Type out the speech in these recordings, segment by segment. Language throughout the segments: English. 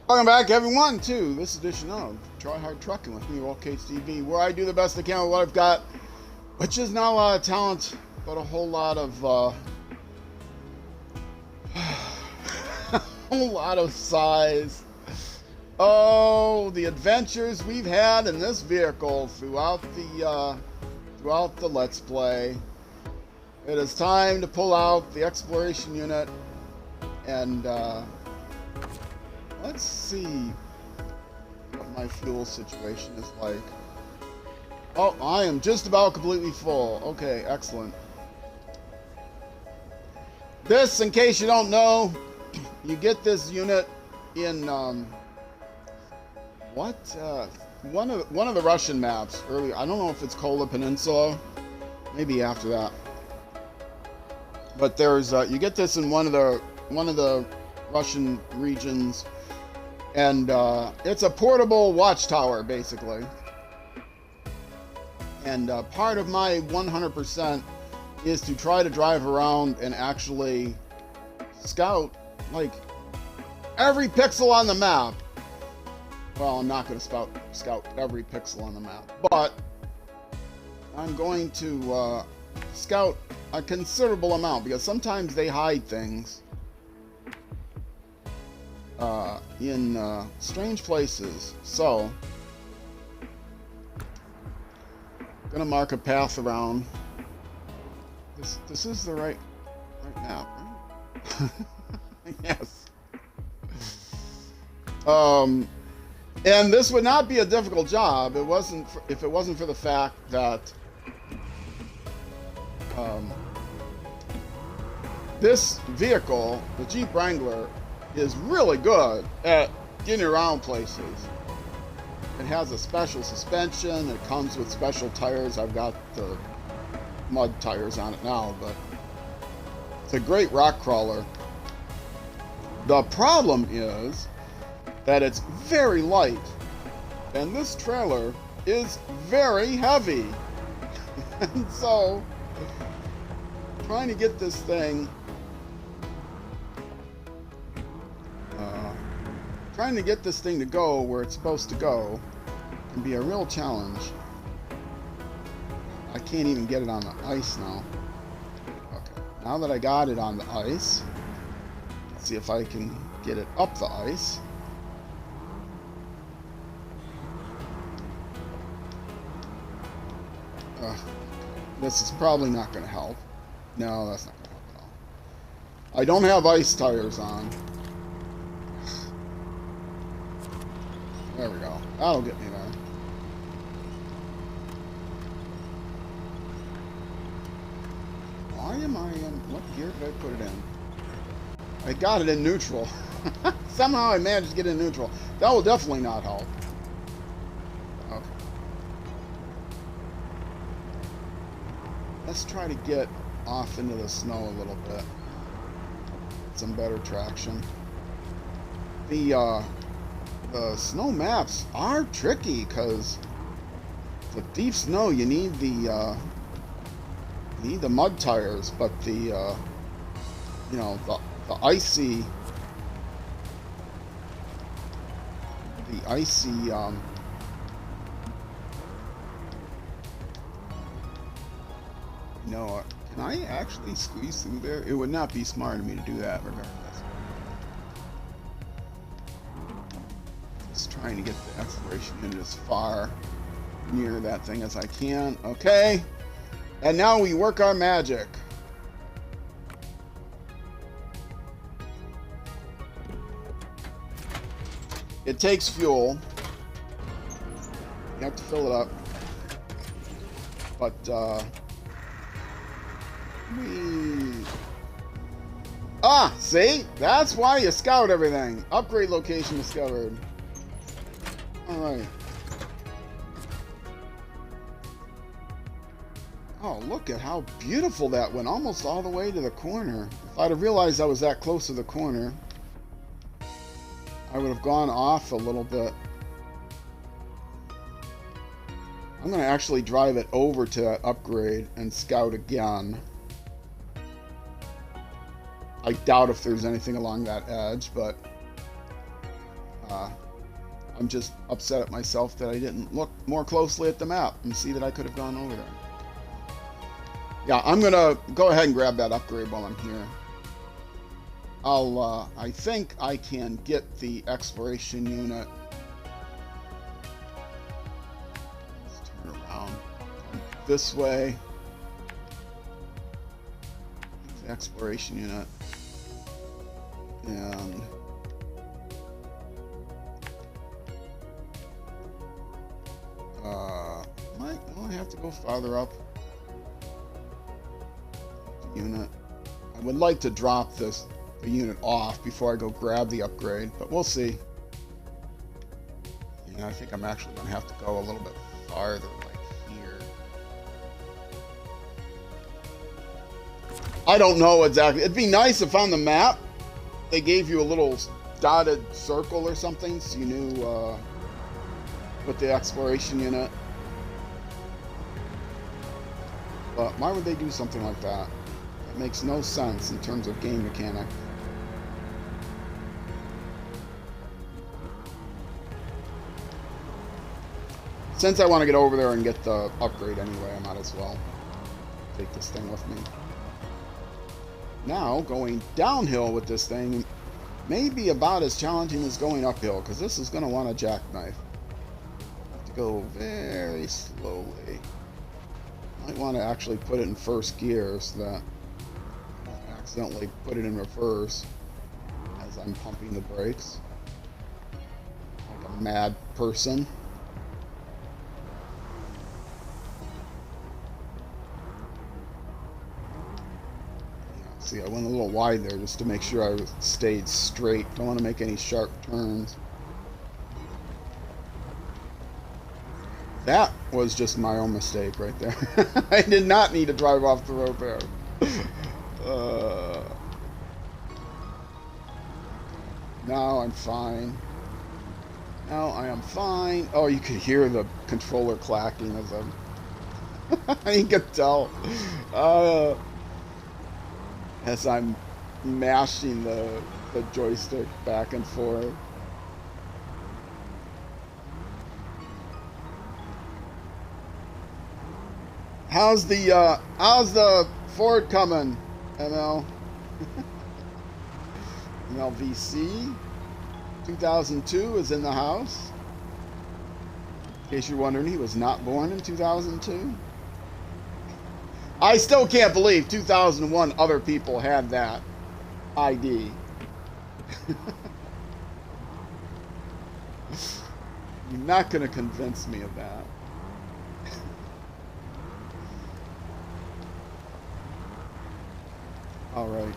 Welcome back, everyone, to this edition of Try Hard Trucking with me, Walt TV, where I do the best I can with what I've got, which is not a lot of talent, but a whole lot of, a whole lot of size. Oh, the adventures we've had in this vehicle throughout the Let's Play. It is time to pull out the exploration unit and, let's see what my fuel situation is like. Oh, I am just about completely full. Okay, excellent. This, in case you don't know, you get this unit in one of the Russian maps earlier. I don't know if it's Kola Peninsula, maybe after that. But there's you get this in one of the Russian regions. And it's a portable watchtower, basically. And part of my 100% is to try to drive around and actually scout, like, every pixel on the map. Well, I'm not going to scout every pixel on the map, but I'm going to scout a considerable amount, because sometimes they hide things in strange places. So I'm gonna mark a path around. This is the right map, right? Yes. And this would not be a difficult job. If it wasn't for the fact that this vehicle, the Jeep Wrangler, is really good at getting around places. It has a special suspension. It comes with special tires. I've got the mud tires on it now, but it's a great rock crawler. The problem is that it's very light, and this trailer is very heavy. And so, trying to get this thing to go where it's supposed to go can be a real challenge. I can't even get it on the ice now. Okay, now that I got it on the ice, let's see if I can get it up the ice. This is probably not going to help. No, that's not going to help at all. I don't have ice tires on. There we go. That'll get me there. Why am I in... What gear did I put it in? I got it in neutral. Somehow I managed to get it in neutral. That will definitely not help. Okay. Let's try to get off into the snow a little bit. Get some better traction. The snow maps are tricky, because the deep snow you need the mud tires, but the icy can I actually squeeze through there? It would not be smart of me to do that regardless. Just trying to get the exploration unit as far near that thing as I can. Okay. And now we work our magic. It takes fuel. You have to fill it up. But, see? That's why you scout everything. Upgrade location discovered. Alright. Oh, look at how beautiful that went. Almost all the way to the corner. If I'd have realized I was that close to the corner, I would have gone off a little bit. I'm going to actually drive it over to that upgrade and scout again. I doubt if there's anything along that edge, but I'm just upset at myself that I didn't look more closely at the map and see that I could have gone over there. Yeah, I'm gonna go ahead and grab that upgrade while I'm here. I think I can get the exploration unit. Let's turn around this way. The exploration unit. And I have to go farther up. Unit. I would like to drop the unit off before I go grab the upgrade, but we'll see. Yeah, I think I'm actually going to have to go a little bit farther, like here. I don't know exactly. It'd be nice if on the map they gave you a little dotted circle or something so you knew with the exploration unit. But why would they do something like that? It makes no sense in terms of game mechanic. Since I want to get over there and get the upgrade anyway, I might as well take this thing with me. Now, going downhill with this thing may be about as challenging as going uphill, because this is going to want a jackknife. Have to go very slowly. Might want to actually put it in first gear so that I don't accidentally put it in reverse as I'm pumping the brakes like a mad person. Yeah, see, I went a little wide there just to make sure I stayed straight. Don't want to make any sharp turns. That was just my own mistake right there. I did not need to drive off the road there. Now I'm fine. Now I am fine. Oh, you could hear the controller clacking as I'm... you could tell. As I'm mashing the joystick back and forth. How's the Ford coming, ML? MLVC 2002 is in the house. In case you're wondering, he was not born in 2002. I still can't believe 2001 other people had that ID. You're not going to convince me of that. All right.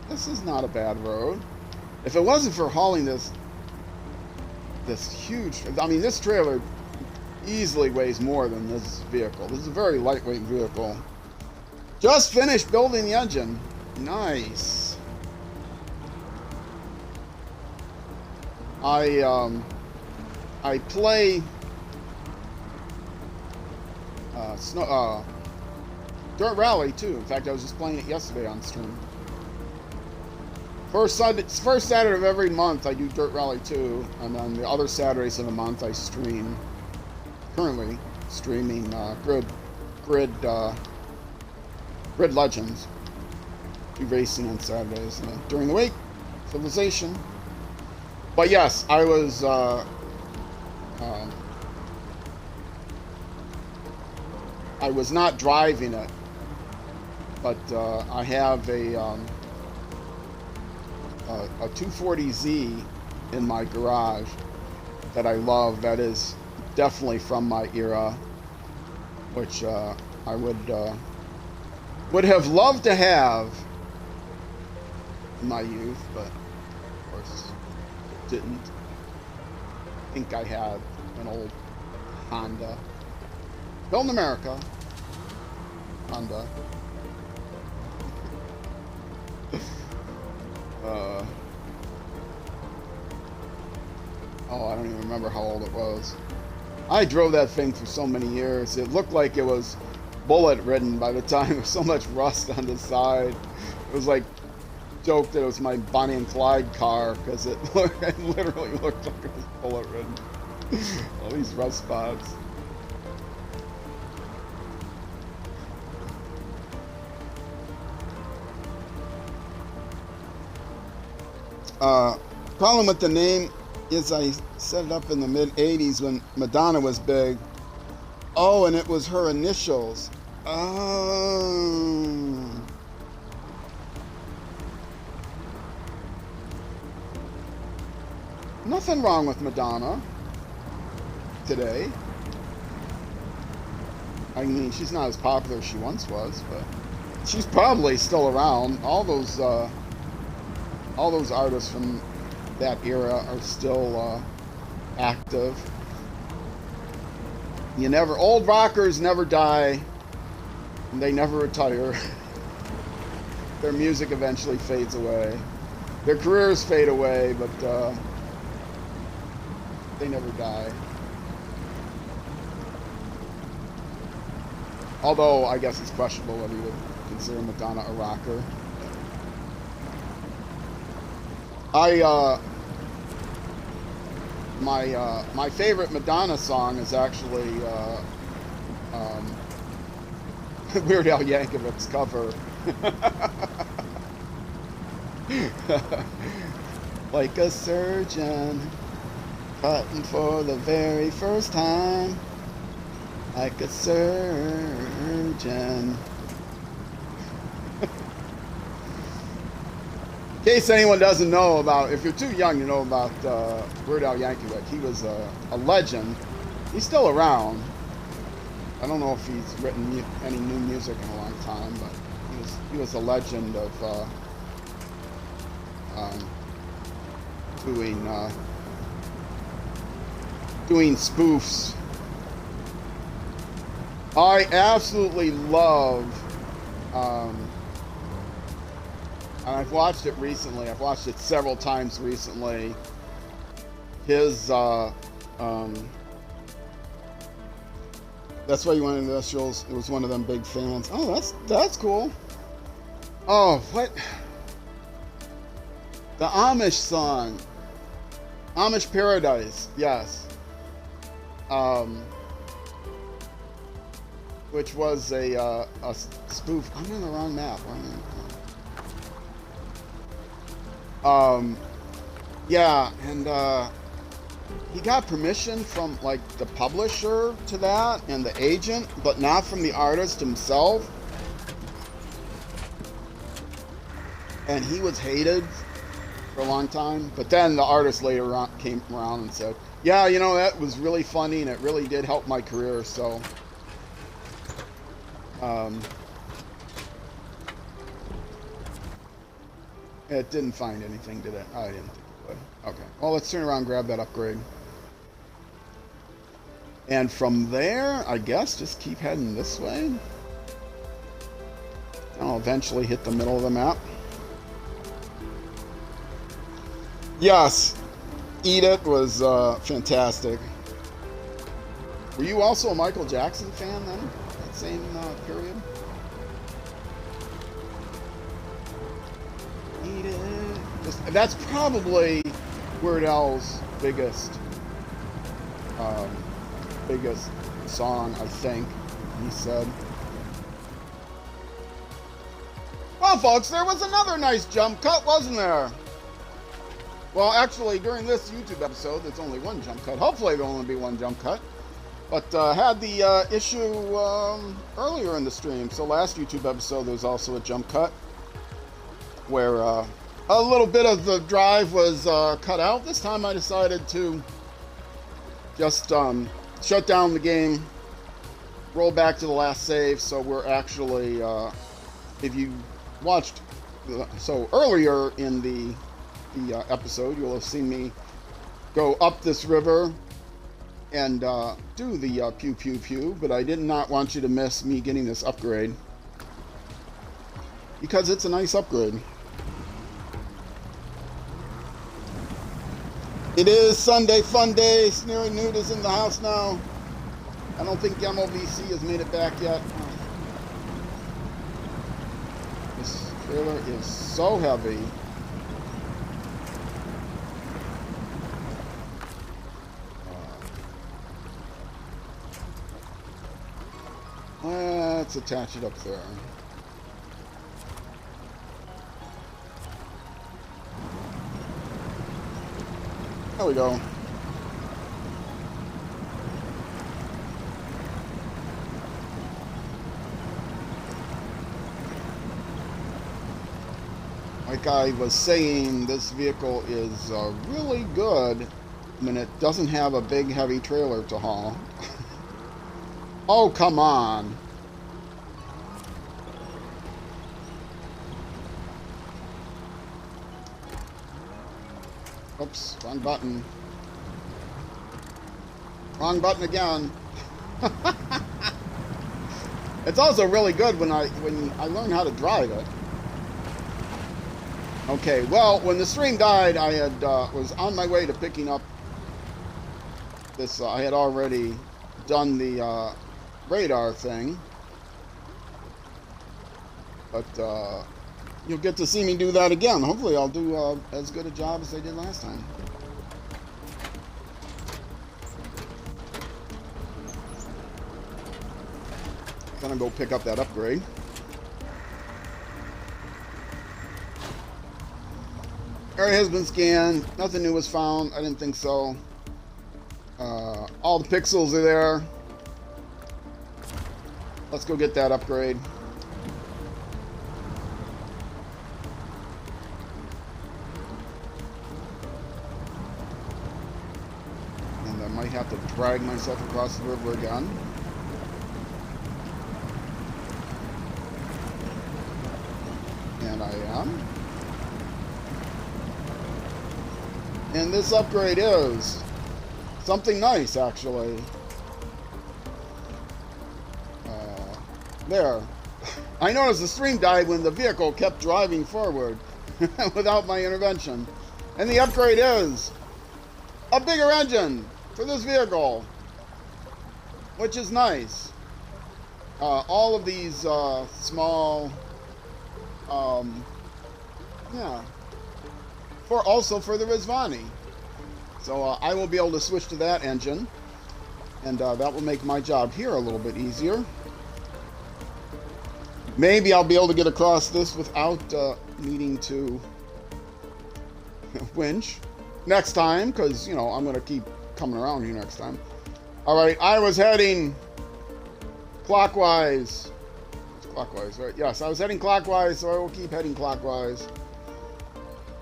This is not a bad road. If it wasn't for hauling this huge, I mean, this trailer easily weighs more than this vehicle. This is a very lightweight vehicle. Just finished building the engine. Nice. I play Dirt Rally too. In fact, I was just playing it yesterday on stream. First Saturday of every month I do Dirt Rally 2, and then the other Saturdays of the month I stream. Currently streaming Grid Legends. Do racing on Saturdays during the week. Civilization. But yes, I was not driving it, but I have a 240Z in my garage that I love. That is definitely from my era, which I would have loved to have in my youth, but of course didn't. I think I had an old Honda. Built in America. Honda. Oh, I don't even remember how old it was. I drove that thing for so many years. It looked like it was bullet ridden by the time. There was so much rust on the side. It was like joked that it was my Bonnie and Clyde car because it literally looked like it was bullet ridden. All these rust spots. Problem with the name is I set it up in the mid 80s when Madonna was big. Oh, and it was her initials. Oh. Nothing wrong with Madonna today. I mean, she's not as popular as she once was, but she's probably still around. All those artists from that era are still active. Old rockers never die, and they never retire. Their music eventually fades away. Their careers fade away, but they never die. Although, I guess it's questionable whether you would consider Madonna a rocker. My favorite Madonna song is actually Weird Al Yankovic's cover. Like a surgeon cutting for the very first time. Like a surgeon. In case anyone doesn't know about, if you're too young to know about Weird Al Yankovic, he was a legend. He's still around. I don't know if he's written any new music in a long time, but he was a legend of doing spoofs. I absolutely love. And I've watched it recently. I've watched it several times recently. His, That's Why You Want Industrials. It was one of them big fans. Oh, that's cool. Oh, what? The Amish song. Amish Paradise, yes. Which was a spoof. I'm on the wrong map. Yeah, and he got permission from like the publisher to that and the agent, but not from the artist himself. And he was hated for a long time, but then the artist later on came around and said, yeah, that was really funny and it really did help my career, so it didn't find anything, did it? I didn't think it would. Okay. Well, let's turn around and grab that upgrade. And from there, I guess, just keep heading this way. I'll eventually hit the middle of the map. Yes. Eat It was fantastic. Were you also a Michael Jackson fan then? That same period? Eat It. That's probably Weird Al's biggest song, I think, he said. Well, folks, there was another nice jump cut, wasn't there? Well, actually, during this YouTube episode, there's only one jump cut. Hopefully there'll only be one jump cut. But had the issue earlier in the stream. So last YouTube episode, there was also a jump cut where a little bit of the drive was cut out. This time I decided to just shut down the game, roll back to the last save. So we're actually, if you watched, so earlier in the episode, you'll have seen me go up this river and do the pew pew pew, but I did not want you to miss me getting this upgrade because it's a nice upgrade. It is Sunday Fun Day. Sneering Nude is in the house now. I don't think MOVC has made it back yet. Just Trailer is so heavy. Let's attach it up there. There we go. Like I was saying, this vehicle is really good when it doesn't have a big heavy trailer to haul. Oh, come on. Oops, wrong button. Wrong button again. It's also really good when I learn how to drive it. Okay, well, when the stream died, I had was on my way to picking up this. I had already done the radar thing, but you'll get to see me do that again. Hopefully, I'll do as good a job as I did last time. Gonna go pick up that upgrade. Area has been scanned. Nothing new was found. I didn't think so. All the pixels are there. Let's go get that upgrade. And I might have to drag myself across the river again. And I am. And this upgrade is something nice, actually. There. I noticed the stream died when the vehicle kept driving forward without my intervention. And the upgrade is a bigger engine for this vehicle, which is nice. All of these small, yeah. Also for the Rizvani. So I will be able to switch to that engine, and that will make my job here a little bit easier. Maybe I'll be able to get across this without needing to winch next time, because, you know, I'm going to keep coming around here next time. Alright, I was heading clockwise. It's clockwise, right? Yes, I was heading clockwise, so I will keep heading clockwise.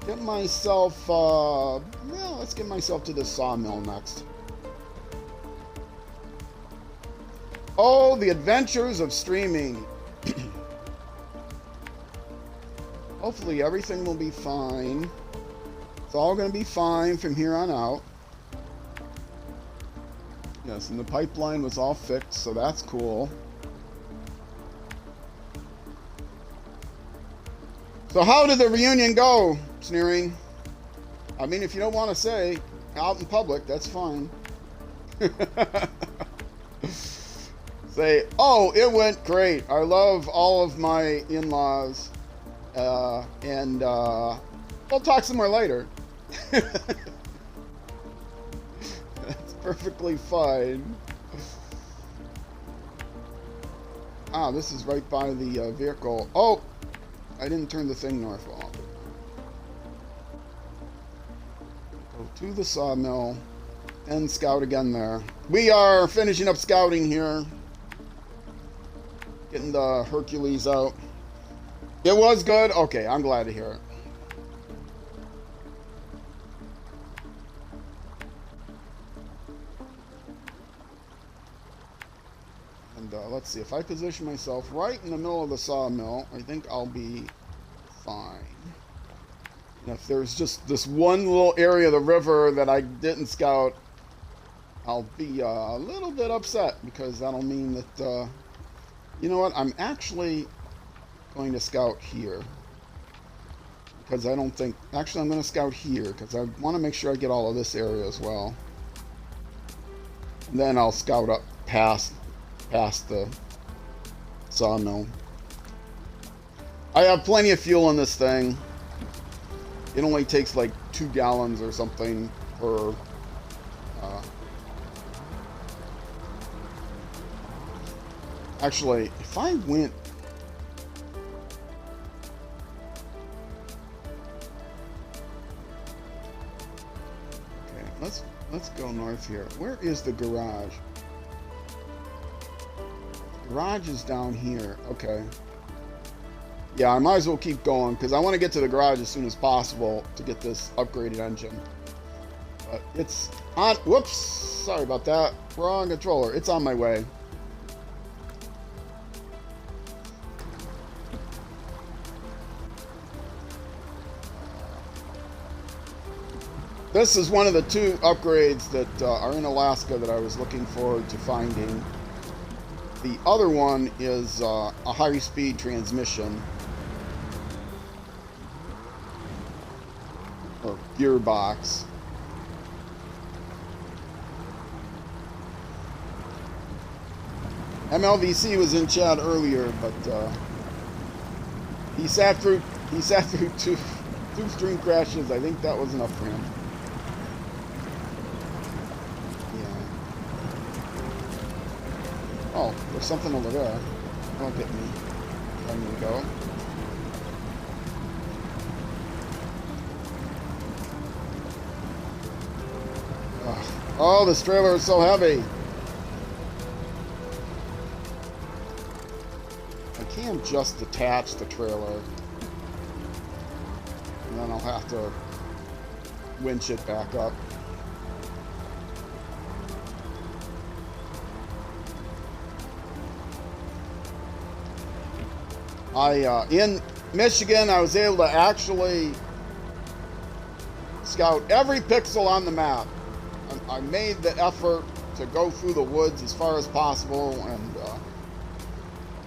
Get myself, well, let's get myself to the sawmill next. Oh, the adventures of streaming. Hopefully everything will be fine. It's all going to be fine from here on out. Yes, and the pipeline was all fixed, so that's cool. So how did the reunion go, Sneering? I mean, if you don't want to say out in public, that's fine. Say, oh, it went great. I love all of my in-laws. And we'll talk some more later. That's perfectly fine. Ah, this is right by the vehicle. Oh, I didn't turn the thing north off. Go to the sawmill and scout again there. We are finishing up scouting here. Getting the Hercules out. It was good? Okay, I'm glad to hear it. And let's see, if I position myself right in the middle of the sawmill, I think I'll be fine. And if there's just this one little area of the river that I didn't scout, I'll be a little bit upset, because that'll mean that, you know what, I'm actually going to scout here, because I don't think, actually I'm going to scout here because I want to make sure I get all of this area as well, and then I'll scout up past the sawmill. I have plenty of fuel in this thing. It only takes like 2 gallons or something per... Actually, if I went... Okay, let's go north here. Where is the garage? The garage is down here. Okay. Yeah, I might as well keep going because I want to get to the garage as soon as possible to get this upgraded engine. But it's on... Whoops! Sorry about that. Wrong controller. It's on my way. This is one of the 2 upgrades that are in Alaska that I was looking forward to finding. The other one is a high-speed transmission. Or gearbox. MLVC was in chat earlier, but he sat through 2 stream crashes. I think that was enough for him. Oh, there's something over there. Don't get me. Let me go. Oh, this trailer is so heavy. I can just detach the trailer. And then I'll have to winch it back up. In Michigan, I was able to actually scout every pixel on the map. I made the effort to go through the woods as far as possible, and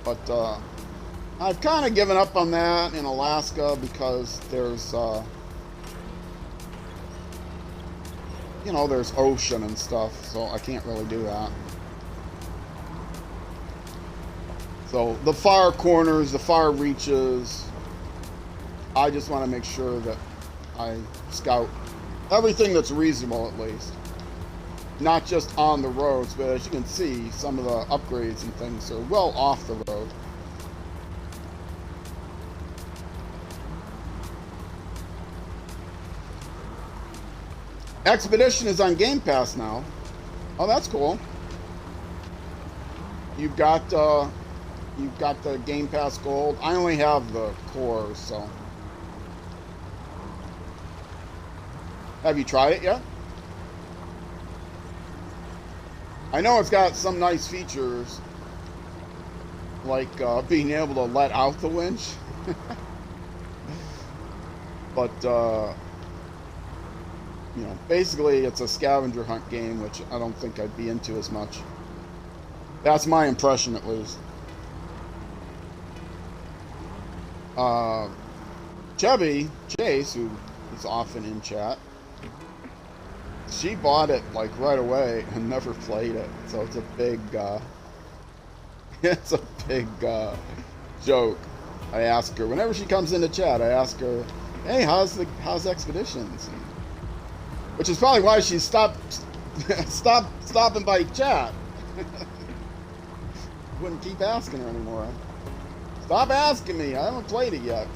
but I've kind of given up on that in Alaska because there's you know, there's ocean and stuff, so I can't really do that. So the far corners, the far reaches, I just want to make sure that I scout everything that's reasonable at least. Not just on the roads, but as you can see, some of the upgrades and things are well off the road. Expedition is on Game Pass now. Oh, that's cool. You've got the Game Pass Gold. I only have the core, so. Have you tried it yet? I know it's got some nice features, like being able to let out the winch. But, you know, basically it's a scavenger hunt game, which I don't think I'd be into as much. That's my impression, at least. Chubby Chase, who is often in chat, she bought it like right away and never played it, so it's a big it's a big joke. I ask her whenever she comes into chat, I ask her, hey, how's Expeditions? And, which is probably why she stopping by chat. Wouldn't keep asking her anymore. Stop asking me. I haven't played it yet.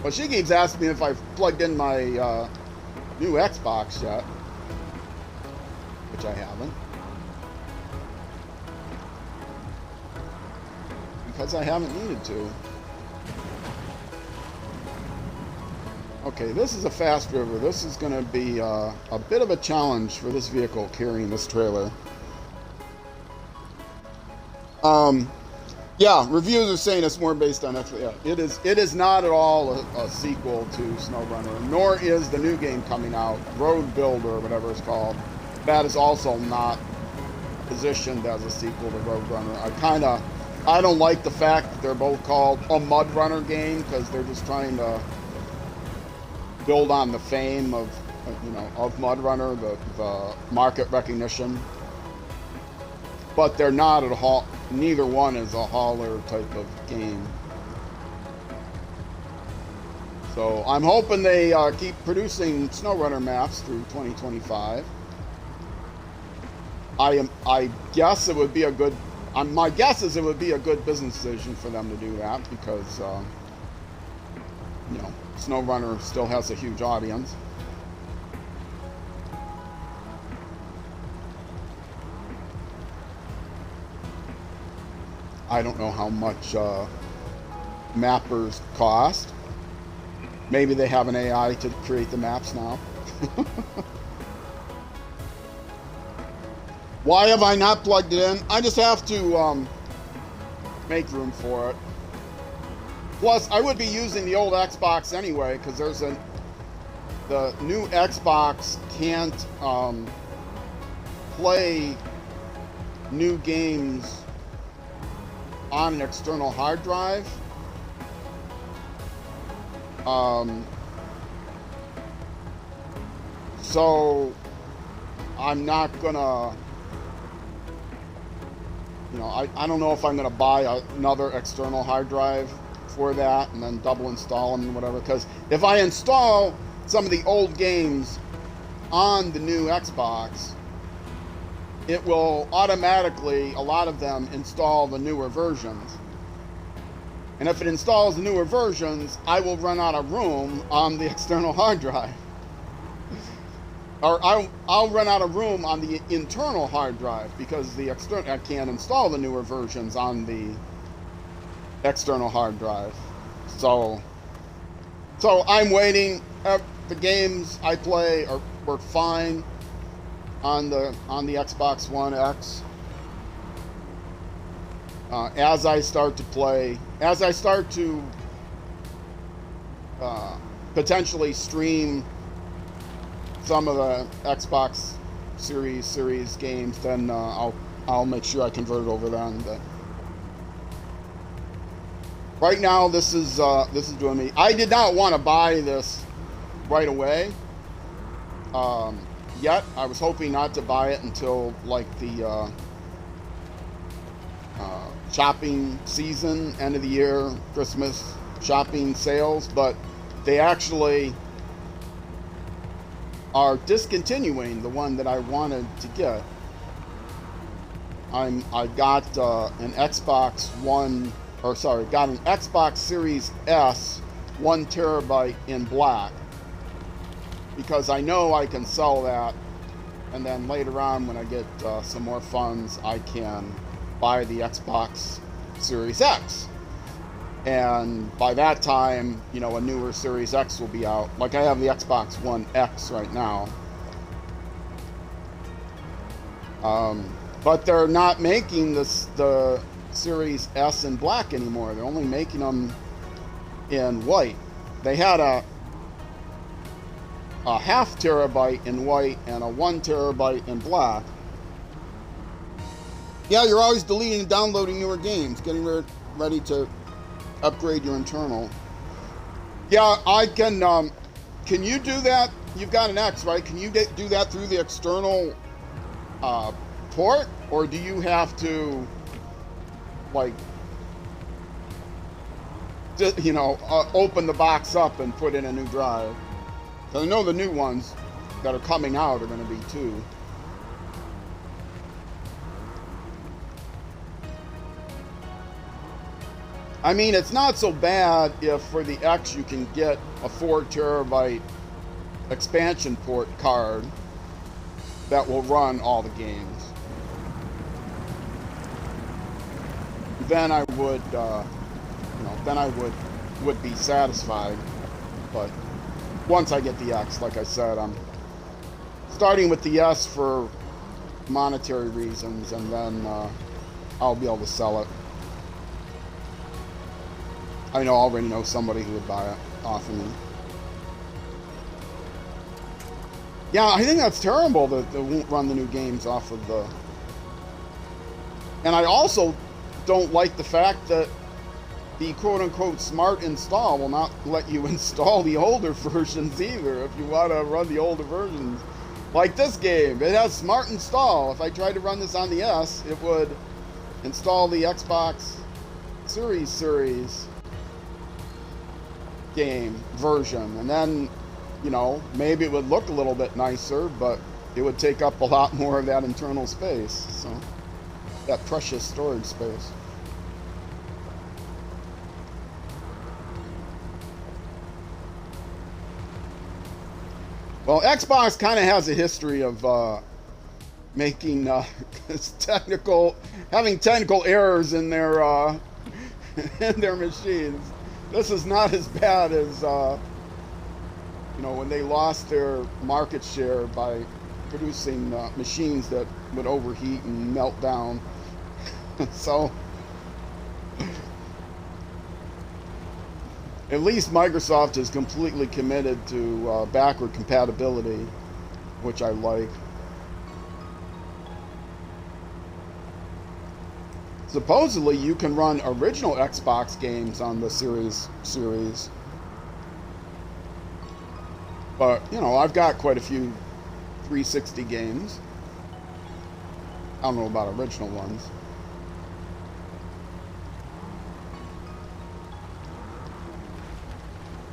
But she keeps asking me if I've plugged in my new Xbox yet. Which I haven't. Because I haven't needed to. Okay, this is a fast river. This is going to be a bit of a challenge for this vehicle carrying this trailer. Yeah, reviews are saying it's more based on that. Yeah, it is not at all a sequel to SnowRunner, nor is the new game coming out, Road Builder, or whatever it's called. That is also not positioned as a sequel to Roadrunner. I don't like the fact that they're both called a MudRunner game, because they're just trying to build on the fame of, you know, of MudRunner, the market recognition. But they're not at all. Neither one is a hauler type of game. So I'm hoping they keep producing SnowRunner maps through 2025. I guess it would be a good. My guess is it would be a good business decision for them to do that because you know, SnowRunner still has a huge audience. I don't know how much mappers cost. Maybe they have an AI to create the maps now. Why have I not plugged it in? I just have to make room for it. Plus, I would be using the old Xbox anyway, because the new Xbox can't play new games on an external hard drive. So I'm not gonna, you know, I don't know if I'm gonna buy another external hard drive for that and then double install them and whatever, because if I install some of the old games on the new Xbox, it will automatically, a lot of them, install the newer versions. And if it installs the newer versions, I will run out of room on the external hard drive. Or I'll run out of room on the internal hard drive because the external, I can't install the newer versions on the external hard drive. So I'm waiting. The games I play work fine on the Xbox One X. As I start to potentially stream some of the Xbox Series games, then I'll make sure I convert it over then. But right now, this is doing me. I did not want to buy this right away. Yet I was hoping not to buy it until like the shopping season, end of the year, Christmas shopping sales, but they actually are discontinuing the one that I wanted to get. I got an Xbox Series S 1 terabyte in black, because I know I can sell that, and then later on when I get some more funds, I can buy the Xbox Series X. And by that time, you know, a newer Series X will be out. Like I have the Xbox One X right now. But they're not making the Series S in black anymore. They're only making them in white. They had a half terabyte in white and a 1 terabyte in black. Yeah, you're always deleting and downloading newer games, getting ready to upgrade your internal. Yeah, I can. Can you do that? You've got an X, right? Can you do that through the external port, or do you have to, like, you know, open the box up and put in a new drive? So I know the new ones that are coming out are going to be 2. I mean, it's not so bad if for the X you can get a 4 terabyte expansion port card that will run all the games. Then I would, then I would be satisfied. But once I get the X, like I said, I'm starting with the S for monetary reasons, and then I'll be able to sell it. I already know somebody who would buy it off of me. Yeah, I think that's terrible that they won't run the new games off of the... And I also don't like the fact that the quote-unquote smart install will not let you install the older versions either if you want to run the older versions. Like this game, it has smart install. If I tried to run this on the S, it would install the Xbox Series. game version, and then, you know, maybe it would look a little bit nicer, but it would take up a lot more of that internal space, so that precious storage space. Well, Xbox kind of has a history of making having technical errors in their in their machines. This is not as bad as you know, when they lost their market share by producing machines that would overheat and melt down. So at least Microsoft is completely committed to backward compatibility, which I like. Supposedly you can run original Xbox games on the series. But, you know, I've got quite a few 360 games. I don't know about original ones.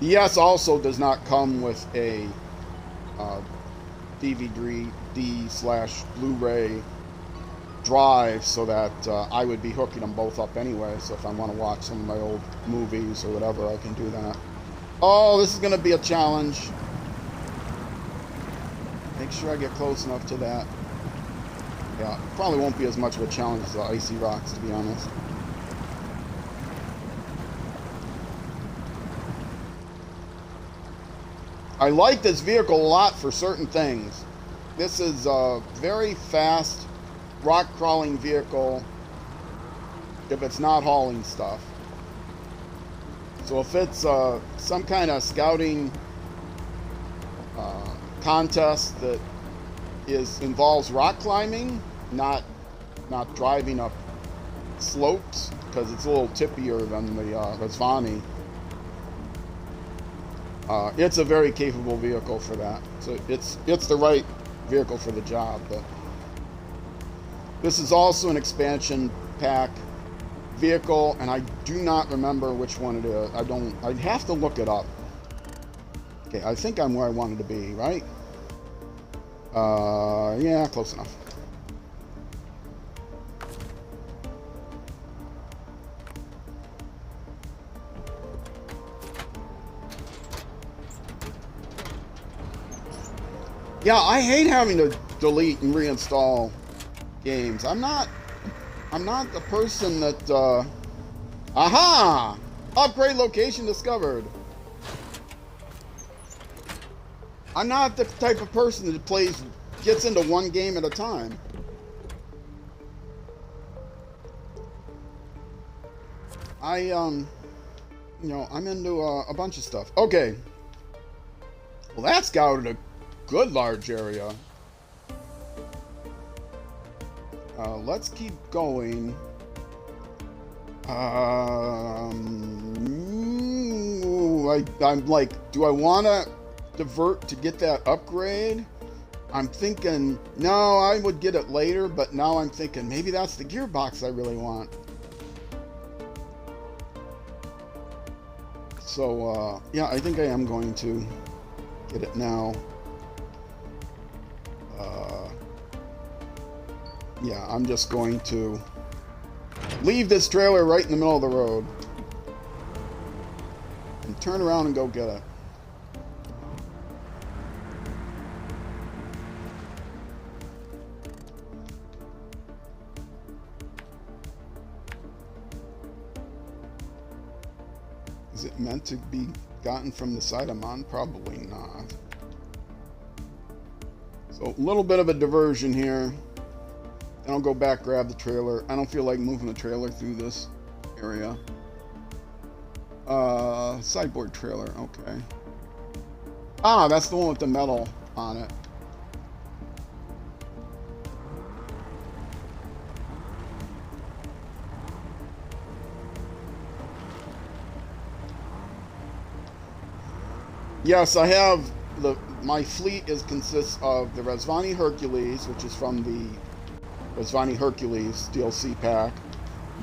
ES also does not come with a DVD/Blu-ray drive, so that I would be hooking them both up anyway. So if I want to watch some of my old movies or whatever, I can do that. Oh, this is going to be a challenge. Make sure I get close enough to that. Yeah, probably won't be as much of a challenge as the Icy Rocks, to be honest. I like this vehicle a lot for certain things. This is a very fast rock crawling vehicle if it's not hauling stuff. So if it's some kind of scouting contest that involves rock climbing, not driving up slopes, because it's a little tippier than the Razvani. It's a very capable vehicle for that. So it's the right vehicle for the job. But this is also an expansion pack vehicle, and I do not remember which one it is. I'd have to look it up. Okay, I think I'm where I wanted to be, right? Yeah, close enough. Yeah, I hate having to delete and reinstall games. I'm not the person that aha! Upgrade location discovered. I'm not the type of person that gets into one game at a time. You know, I'm into a bunch of stuff. Okay. Well, that scouted a good large area. Let's keep going. I'm like, do I want to divert to get that upgrade? I'm thinking, no, I would get it later, but now I'm thinking maybe that's the gearbox I really want. So, yeah, I think I am going to get it now. Yeah, I'm just going to leave this trailer right in the middle of the road and turn around and go get it. Is it meant to be gotten from the side I'm on? Probably not. So a little bit of a diversion here. Then I'll go back, grab the trailer. I don't feel like moving the trailer through this area. Sideboard trailer, okay. Ah, that's the one with the metal on it. Yes, I have my fleet consists of the Razvani Hercules, which is from the Razvani Hercules DLC pack,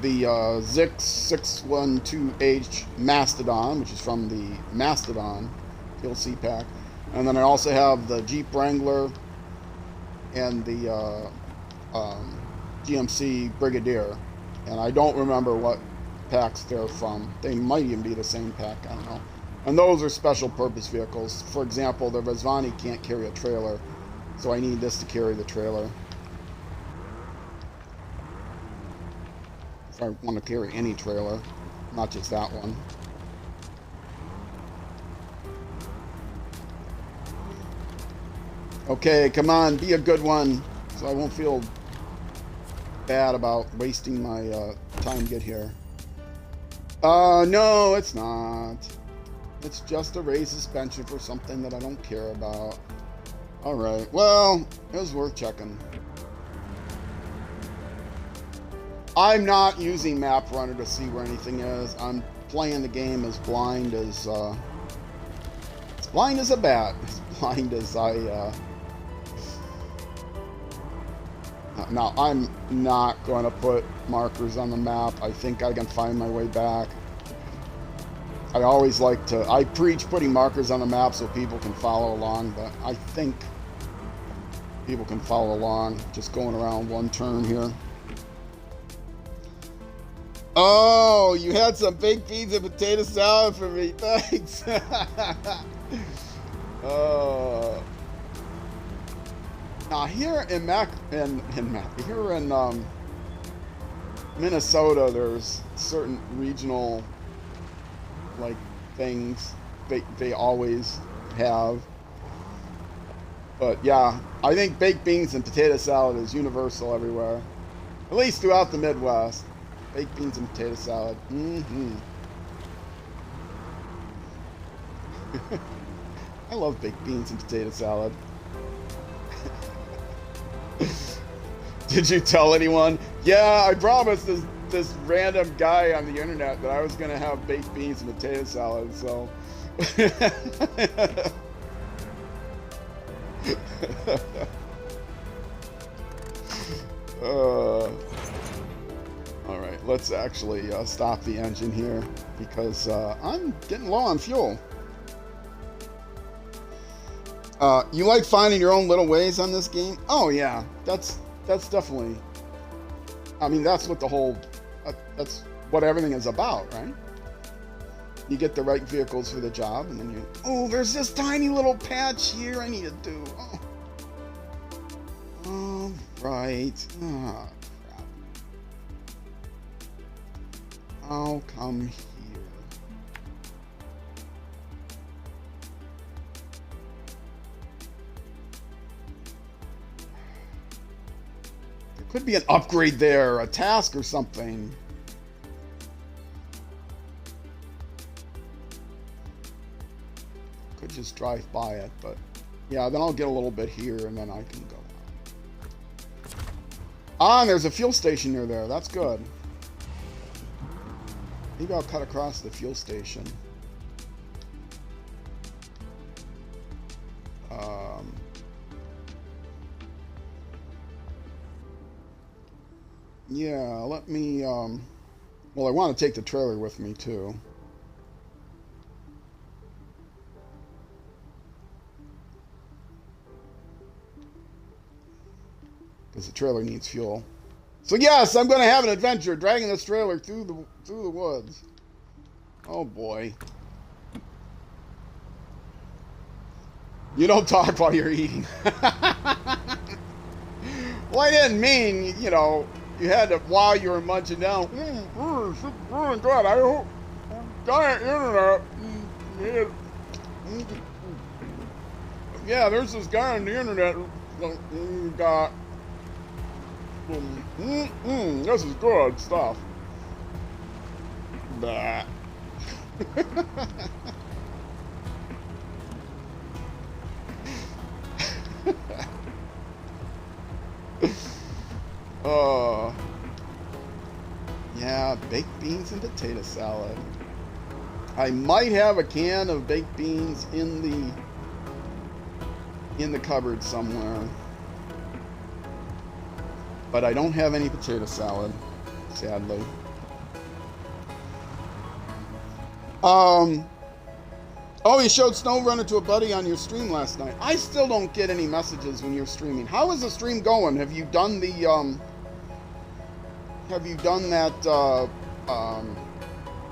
the Zix 612H Mastodon, which is from the Mastodon DLC pack. And then I also have the Jeep Wrangler and the GMC Brigadier. And I don't remember what packs they're from. They might even be the same pack, I don't know. And those are special purpose vehicles. For example, the Razvani can't carry a trailer, so I need this to carry the trailer. If I want to carry any trailer, not just that one. Okay, come on, be a good one, so I won't feel bad about wasting my time to get here. No, it's not. It's just a raised suspension for something that I don't care about. Alright, well, it was worth checking. I'm not using MapRunner to see where anything is. I'm playing the game as blind as a bat. As blind as I Now, I'm not going to put markers on the map. I think I can find my way back. I always like to... I preach putting markers on the map so people can follow along, but I think people can follow along just going around one turn here. Oh, you had some baked beans and potato salad for me. Thanks. Now here in Minnesota, there's certain regional like things they always have. But yeah, I think baked beans and potato salad is universal everywhere, at least throughout the Midwest. Baked beans and potato salad. Mm-hmm. I love baked beans and potato salad. Did you tell anyone? Yeah, I promised this random guy on the internet that I was gonna have baked beans and potato salad, so. Alright, let's actually stop the engine here because I'm getting low on fuel. You like finding your own little ways on this game? Oh yeah, that's definitely, I mean, that's what the whole, that's what everything is about, right? You get the right vehicles for the job, and then oh, there's this tiny little patch here I need to do. Oh, right. Oh, crap. I'll come here. Could be an upgrade there, a task or something. Could just drive by it, but yeah, then I'll get a little bit here and then I can go on. Ah, and there's a fuel station near there. That's good. Maybe I'll cut across the fuel station. Yeah, let me, well, I want to take the trailer with me, too. Because the trailer needs fuel. So yes, I'm going to have an adventure dragging this trailer through the woods. Oh, boy. You don't talk while you're eating. Well, I didn't mean, you know... You had to, while you were munching down, really good. I hope, giant internet. Yeah, there's this guy on the internet who got, this is good stuff. Bah. Yeah, baked beans and potato salad. I might have a can of baked beans in the cupboard somewhere. But I don't have any potato salad, sadly. Um, oh, you showed SnowRunner to a buddy on your stream last night. I still don't get any messages when you're streaming. How is the stream going? Have you done the, have you done that,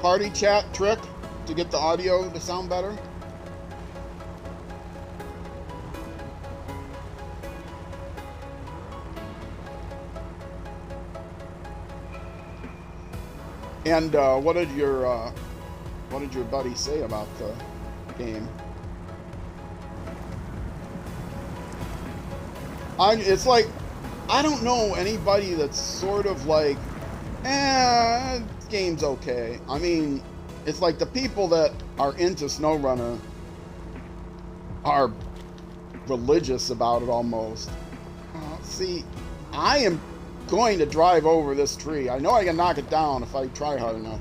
party chat trick to get the audio to sound better? And what did your buddy say about the game? It's like, I don't know anybody that's sort of like, game's okay. I mean, it's like the people that are into SnowRunner are religious about it almost. See, I am going to drive over this tree. I know I can knock it down if I try hard enough.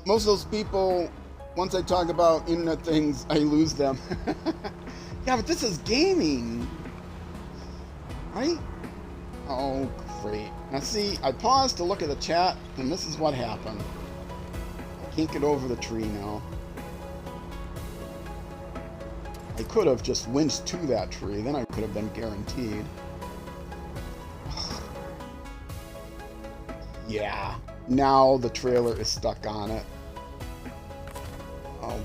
Most of those people, once I talk about internet things, I lose them. Yeah, but this is gaming, right? Oh, great. Now see, I paused to look at the chat, and this is what happened. I can't get over the tree now. I could have just winched to that tree, then I could have been guaranteed. Yeah, now the trailer is stuck on it. Oh.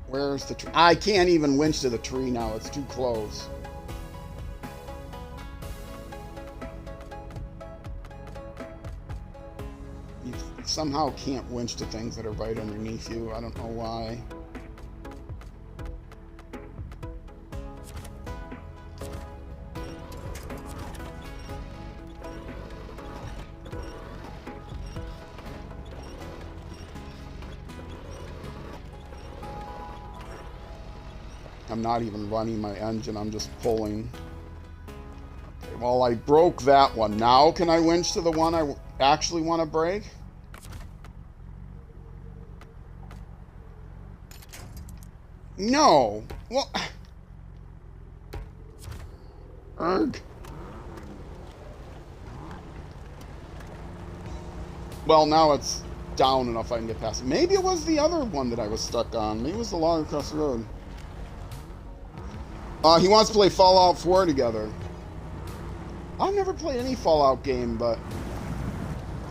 Where's the tree? I can't even winch to the tree now, it's too close. You somehow can't winch to things that are right underneath you, I don't know why. I'm not even running my engine, I'm just pulling. Okay, well, I broke that one. Now can I winch to the one I actually want to break? No. Well, erg. Well, now it's down enough I can get past it. Maybe it was the other one that I was stuck on. Maybe it was the log across the road. He wants to play Fallout 4 together. I've never played any Fallout game, but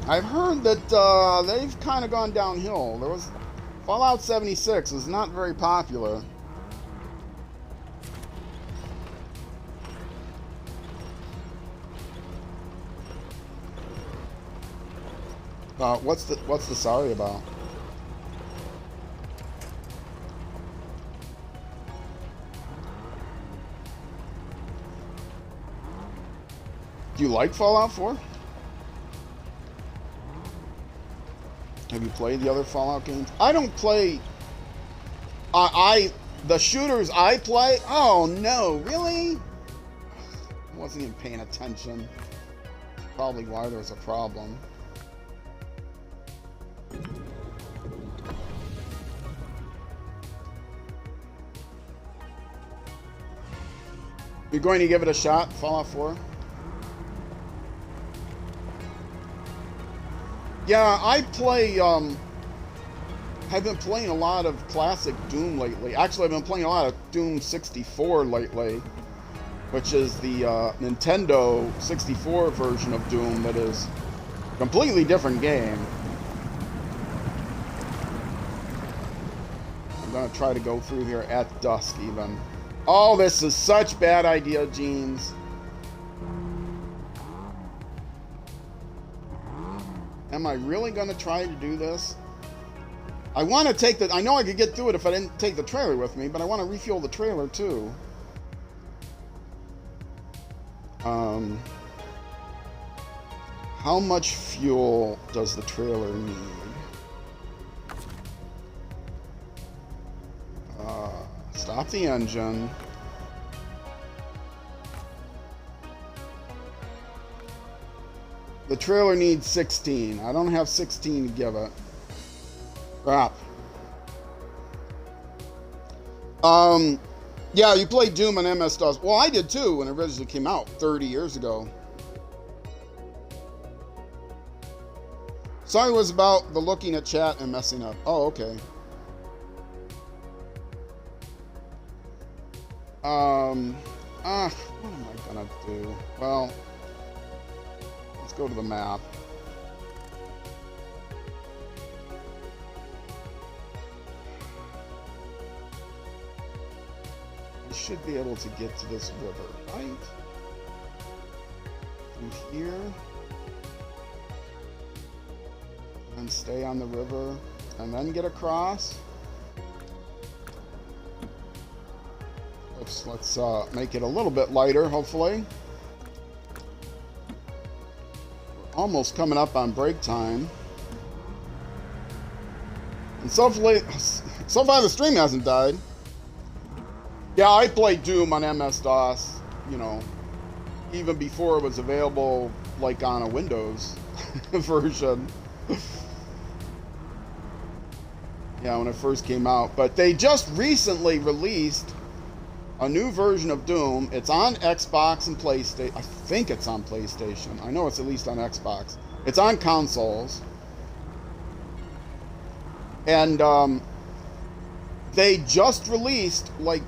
I've heard that they've kind of gone downhill. There was Fallout 76 was not very popular. What's the sorry about? Do you like Fallout 4? Have you played the other Fallout games? I don't play... the shooters I play... Oh, no, really? I wasn't even paying attention. Probably why there's a problem. You're going to give it a shot, Fallout 4? Yeah, I play, I've been playing a lot of classic Doom lately. Actually, I've been playing a lot of Doom 64 lately, which is the Nintendo 64 version of Doom that is a completely different game. I'm gonna try to go through here at dusk even. Oh, this is such bad idea, Jeans. Am I really going to try to do this? I want to take the... I know I could get through it if I didn't take the trailer with me, but I want to refuel the trailer too. How much fuel does the trailer need? Stop the engine. The trailer needs 16. I don't have 16 to give it. Crap. Yeah, you played Doom on MS-DOS. Well, I did too when it originally came out 30 years ago. Sorry was about the looking at chat and messing up. Oh, okay. What am I gonna do? Well, let's go to the map. I should be able to get to this river, right? Through here. And stay on the river, and then get across. Let's make it a little bit lighter, hopefully. We're almost coming up on break time. And so far the stream hasn't died. Yeah, I played Doom on MS-DOS, you know, even before it was available, like, on a Windows version. Yeah, when it first came out. But they just recently released a new version of Doom. It's on Xbox and PlayStation. I think it's on PlayStation. I know it's at least on Xbox. It's on consoles. And they just released, like,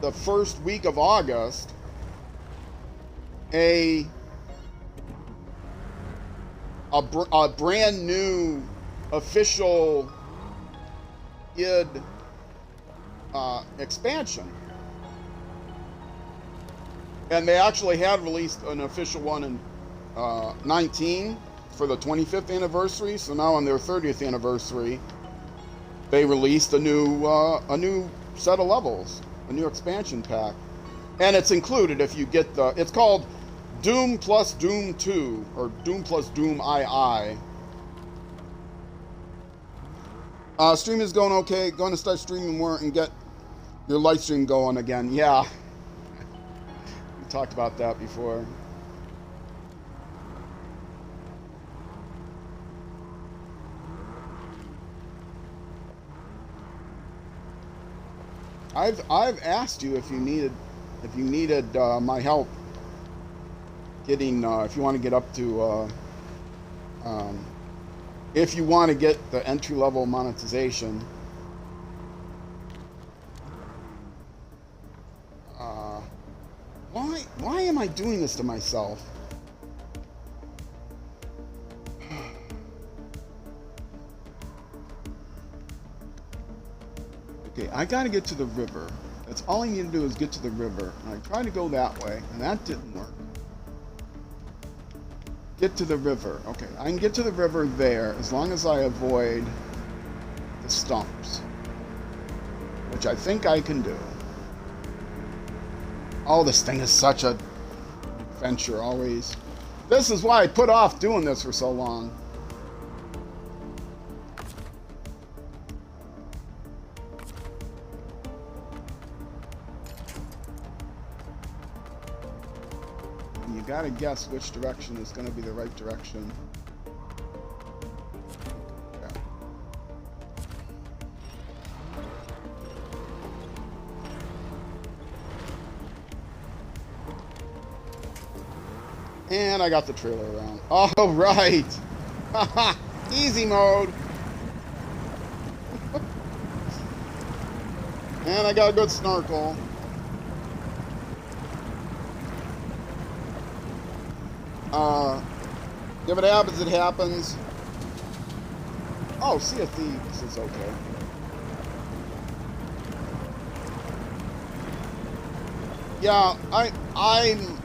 the first week of August, a brand new official id expansion. And they actually had released an official one in 19 for the 25th anniversary. So now on their 30th anniversary, they released a new set of levels, a new expansion pack. And it's included if you get the, it's called Doom plus Doom 2, or Doom plus Doom II. Stream is going okay. Going to start streaming more and get your live stream going again. Yeah. We talked about that before. I've asked you if you needed my help getting if you want to get up to if you want to get the entry-level monetization. Why am I doing this to myself? Okay, I gotta get to the river. That's all I need to do is get to the river. And I tried to go that way, and that didn't work. Get to the river. Okay, I can get to the river there as long as I avoid the stumps, which I think I can do. Oh, this thing is such a adventure, always. This is why I put off doing this for so long. And you gotta guess which direction is gonna be the right direction. And I got the trailer around. All right. Easy mode. And I got a good snorkel. If it happens, it happens. Oh, Sea of Thieves is okay. Yeah, I'm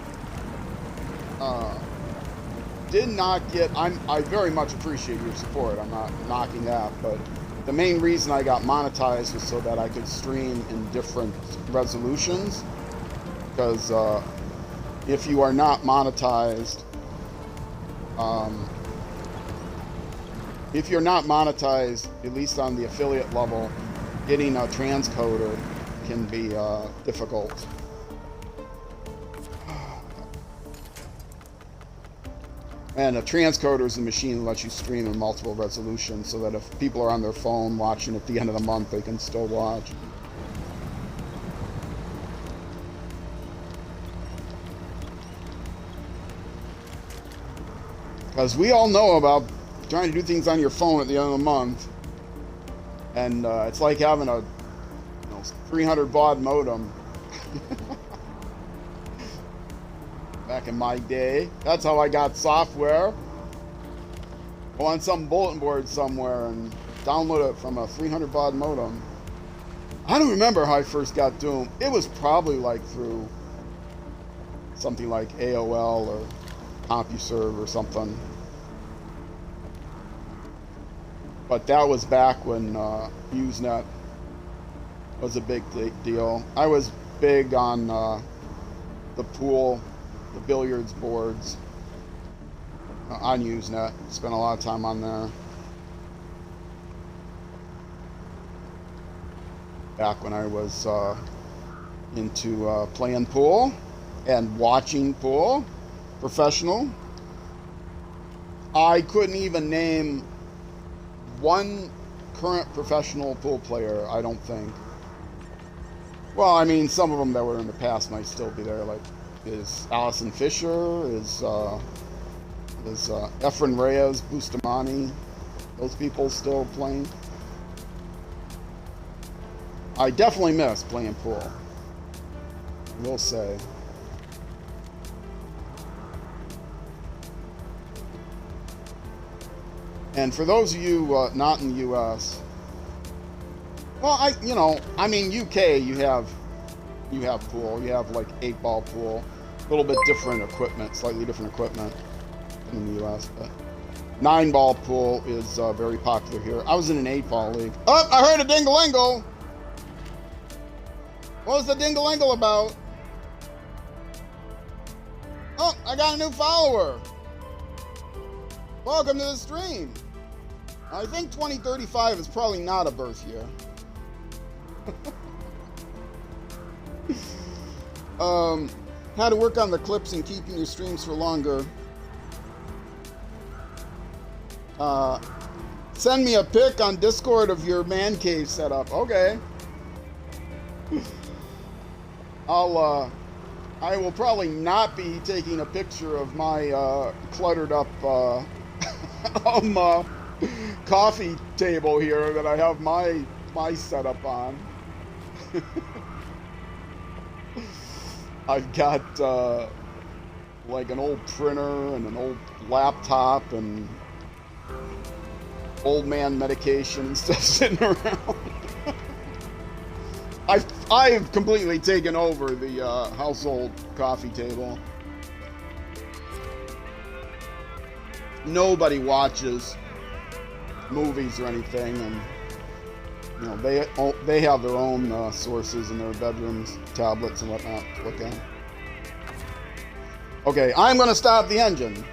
did not get, I very much appreciate your support. I'm not knocking that, but the main reason I got monetized was so that I could stream in different resolutions. Because if you are not monetized, at least on the affiliate level, getting a transcoder can be difficult. And a transcoder is a machine that lets you stream in multiple resolutions so that if people are on their phone watching at the end of the month, they can still watch. Because we all know about trying to do things on your phone at the end of the month, and it's like having a 300 baud modem. Back in my day, that's how I got software. Go on some bulletin board somewhere and download it from a 300 baud modem. I don't remember how I first got Doom. It was probably like through something like AOL or CompuServe or something. But that was back when Usenet was a big deal. I was big on the pool, the billiards boards on Usenet. Spent a lot of time on there. Back when I was into playing pool and watching pool, professional. I couldn't even name one current professional pool player, I don't think. Well, I mean, some of them that were in the past might still be there. Like, is Allison Fisher? Is Efren Reyes, Bustamante? Those people still playing? I definitely miss playing pool, I will say. And for those of you not in the U.S., well, I mean, UK, you have pool. You have like 8-ball pool, a little bit different equipment, slightly different equipment than in the U.S. But 9-ball pool is very popular here. I was in an 8-ball league. Oh, I heard a dingle-lingle. What was the dingle-lingle about? Oh, I got a new follower. Welcome to the stream. I think 2035 is probably not a birth year. How to work on the clips and keeping your streams for longer. Send me a pic on Discord of your man cave setup. Okay. I will probably not be taking a picture of my cluttered up coffee table here that I have my setup on. I've got like an old printer and an old laptop and old man medication and stuff sitting around. I've completely taken over the household coffee table. Nobody watches movies or anything, and they have their own sources in their bedrooms, tablets and whatnot to look at. Okay, I'm going to stop the engine.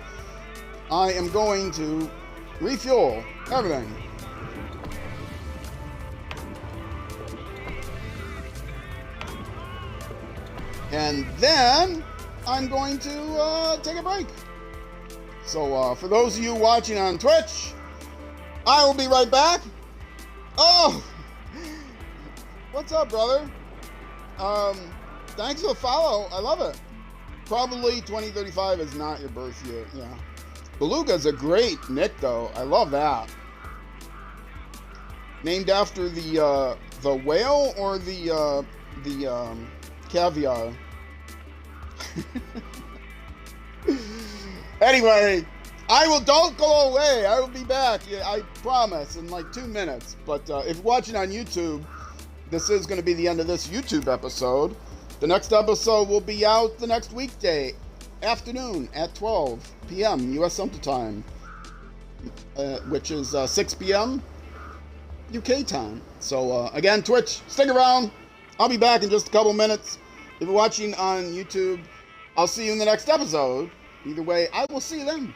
I am going to refuel everything. And then I'm going to take a break. So for those of you watching on Twitch, I will be right back. Oh, what's up, brother? Thanks for the follow. I love it. Probably 2035 is not your birth year. Yeah. Beluga's a great nick, though. I love that. Named after the whale or the caviar. Anyway, don't go away. I will be back. I promise in like 2 minutes. But if you're watching on YouTube, this is going to be the end of this YouTube episode. The next episode will be out the next weekday afternoon at 12 p.m. U.S. Central Time, which is 6 p.m. UK time. So again, Twitch, stick around. I'll be back in just a couple minutes. If you're watching on YouTube, I'll see you in the next episode. Either way, I will see you then.